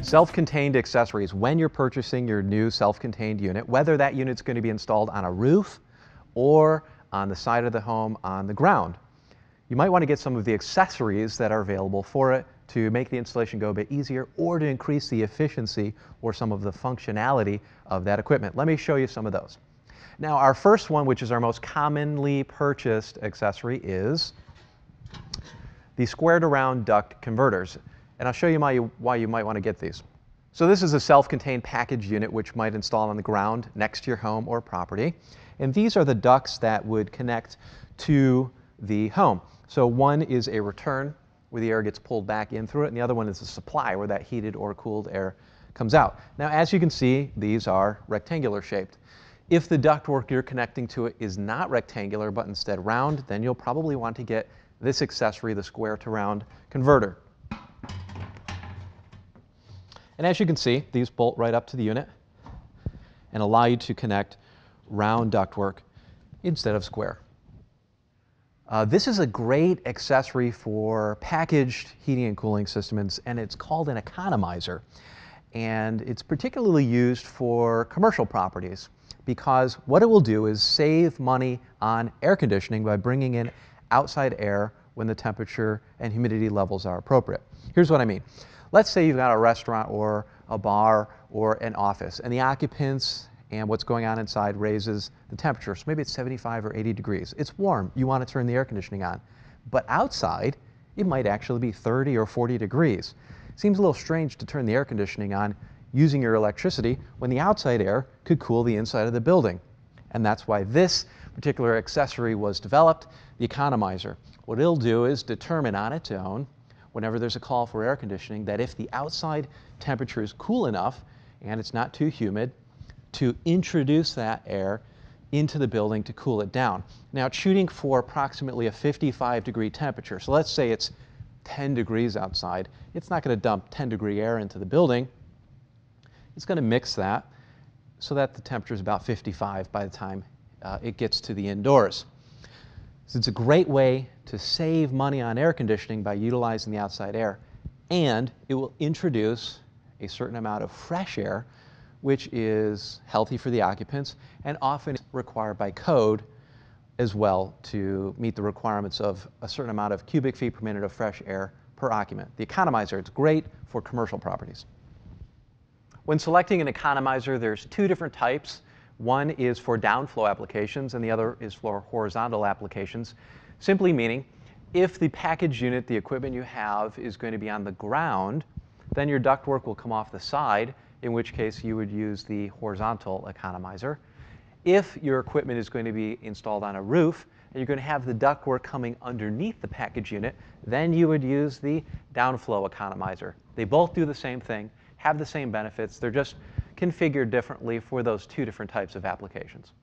Self-contained accessories. When you're purchasing your new self-contained unit, whether that unit's going to be installed on a roof or on the side of the home on the ground, you might want to get some of the accessories that are available for it to make the installation go a bit easier or to increase the efficiency or some of the functionality of that equipment. Let me show you some of those. Now, our first one, which is our most commonly purchased accessory, is the squared around duct converters. And I'll show you why you might want to get these. So this is a self-contained package unit which might install on the ground next to your home or property. And these are the ducts that would connect to the home. So one is a return where the air gets pulled back in through it, and the other one is a supply where that heated or cooled air comes out. Now, as you can see, these are rectangular shaped. If the ductwork you're connecting to it is not rectangular but instead round, then you'll probably want to get this accessory, the square to round converter. And as you can see, these bolt right up to the unit and allow you to connect round ductwork instead of square. This is a great accessory for packaged heating and cooling systems, and it's called an economizer. And it's particularly used for commercial properties because what it will do is save money on air conditioning by bringing in outside air when the temperature and humidity levels are appropriate. Here's what I mean. Let's say you've got a restaurant or a bar or an office, and the occupants and what's going on inside raises the temperature. So maybe it's 75 or 80 degrees. It's warm. You want to turn the air conditioning on. But outside, it might actually be 30 or 40 degrees. Seems a little strange to turn the air conditioning on using your electricity when the outside air could cool the inside of the building. And that's why this particular accessory was developed, the economizer. What it'll do is determine on its own, whenever there's a call for air conditioning, that if the outside temperature is cool enough and it's not too humid, to introduce that air into the building to cool it down. Now, it's shooting for approximately a 55-degree temperature. So let's say it's 10 degrees outside. It's not going to dump 10-degree air into the building. It's going to mix that so that the temperature is about 55 by the time it gets to the indoors. So it's a great way to save money on air conditioning by utilizing the outside air, and it will introduce a certain amount of fresh air, which is healthy for the occupants and often required by code as well to meet the requirements of a certain amount of cubic feet per minute of fresh air per occupant. The economizer, it's great for commercial properties. When selecting an economizer, there's two different types. One is for downflow applications and the other is for horizontal applications, simply meaning if the package unit, the equipment you have, is going to be on the ground, then your ductwork will come off the side, in which case you would use the horizontal economizer. If your equipment is going to be installed on a roof and you're going to have the ductwork coming underneath the package unit, then you would use the downflow economizer. They both do the same thing, have the same benefits, they're just configured differently for those two different types of applications.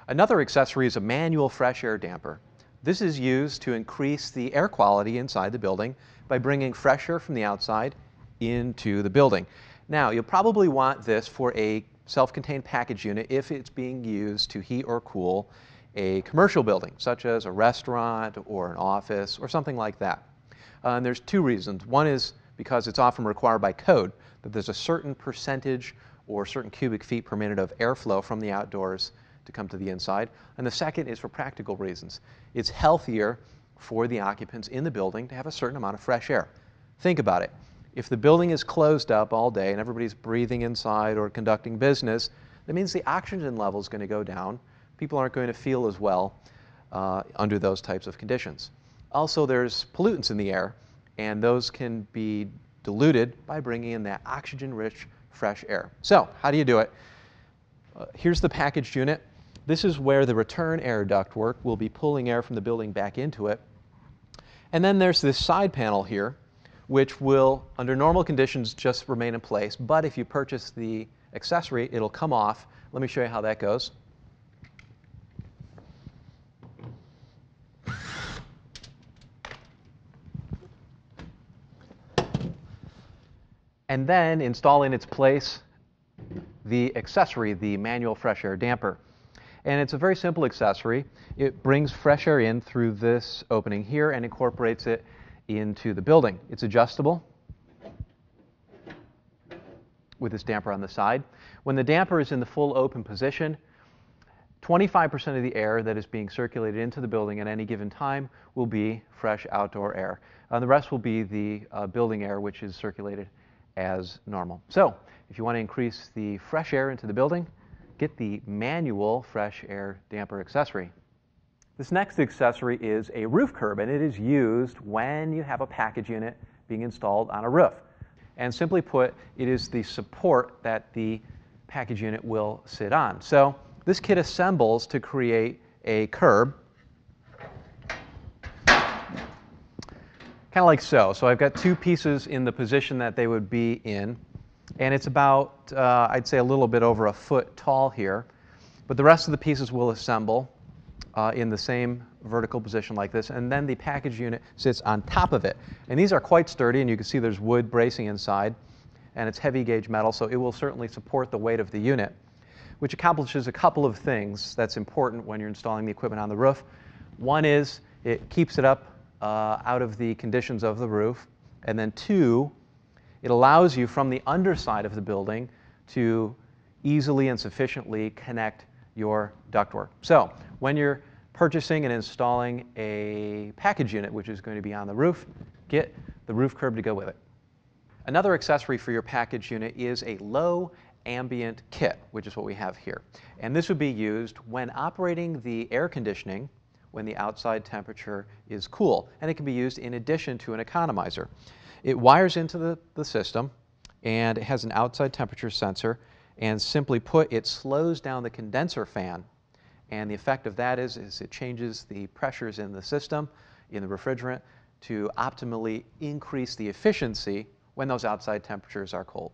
Another accessory is a manual fresh air damper. This is used to increase the air quality inside the building by bringing fresh air from the outside into the building. Now, you'll probably want this for a self-contained package unit if it's being used to heat or cool a commercial building, such as a restaurant or an office or something like that. And there's two reasons. One is because it's often required by code that there's a certain percentage or certain cubic feet per minute of airflow from the outdoors to come to the inside. And the second is for practical reasons. It's healthier for the occupants in the building to have a certain amount of fresh air. Think about it. If the building is closed up all day and everybody's breathing inside or conducting business, that means the oxygen level is going to go down. People aren't going to feel as well under those types of conditions. Also, there's pollutants in the air, and those can be diluted by bringing in that oxygen-rich fresh air. So, how do you do it? Here's the packaged unit. This is where the return air ductwork will be pulling air from the building back into it. And then there's this side panel here, which will, under normal conditions, just remain in place. But if you purchase the accessory, it'll come off. Let me show you how that goes. And then install in its place the accessory, the manual fresh air damper. And it's a very simple accessory. It brings fresh air in through this opening here and incorporates it into the building. It's adjustable. with this damper on the side. When the damper is in the full open position, 25% of the air that is being circulated into the building at any given time will be fresh outdoor air. The rest will be the building air, which is circulated as normal. So if you want to increase the fresh air into the building, get the manual fresh air damper accessory. This next accessory is a roof curb, and it is used when you have a package unit being installed on a roof. And simply put, it is the support that the package unit will sit on. So this kit assembles to create a curb, kind of like so. So I've got two pieces in the position that they would be in, and it's about, I'd say, a little bit over a foot tall here. But the rest of the pieces will assemble in the same vertical position like this, and then the package unit sits on top of it. And these are quite sturdy, and you can see there's wood bracing inside, and it's heavy gauge metal, so it will certainly support the weight of the unit, which accomplishes a couple of things that's important when you're installing the equipment on the roof. One is it keeps it up out of the conditions of the roof, and then two, it allows you from the underside of the building to easily and sufficiently connect your ductwork. So when you're purchasing and installing a package unit, which is going to be on the roof, get the roof curb to go with it. Another accessory for your package unit is a low ambient kit, which is what we have here. And this would be used when operating the air conditioning when the outside temperature is cool. And it can be used in addition to an economizer. It wires into the system, and it has an outside temperature sensor. And simply put, it slows down the condenser fan. And the effect of that is it changes the pressures in the system, in the refrigerant, to optimally increase the efficiency when those outside temperatures are cold.